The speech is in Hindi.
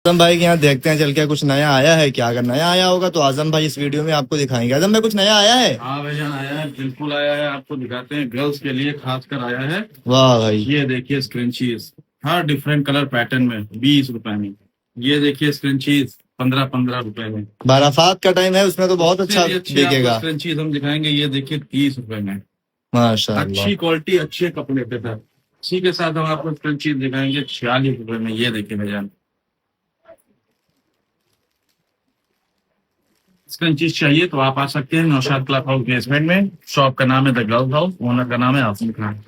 आजम भाई के यहाँ देखते हैं चल के कुछ नया आया है क्या। अगर नया आया होगा तो आजम भाई इस वीडियो में आपको दिखाएंगे। आजम भाई कुछ नया आया है? हाँ भाईजान आया है, बिल्कुल आया है। आपको दिखाते हैं, गर्ल्स के लिए खास कर आया है। वाह भाई, ये देखिए स्क्रंचीज, हर डिफरेंट कलर पैटर्न में 20 रुपए में। ये देखिए स्क्रंचीज 15-15 रुपए में। बारासात का टाइम है, उसमें तो बहुत उससे अच्छा भी अच्छे आपको बिकेगा। स्क्रंचीज हम दिखाएंगे। ये देखिए 30 रुपए में। माशाल्लाह। अच्छी क्वालिटी, अच्छे कपड़े पे था। इसी के साथ हम आपको स्क्रंचीज दिखाएंगे 46 रुपए में। ये देखिए भाईजान, स्क्रंचीज चाहिए तो आप आ सकते हैं नौशाद क्लब हाउस बेसमेंट में। शॉप का नाम है द ग्लव हाउस, ओनर का नाम है आसिम खान।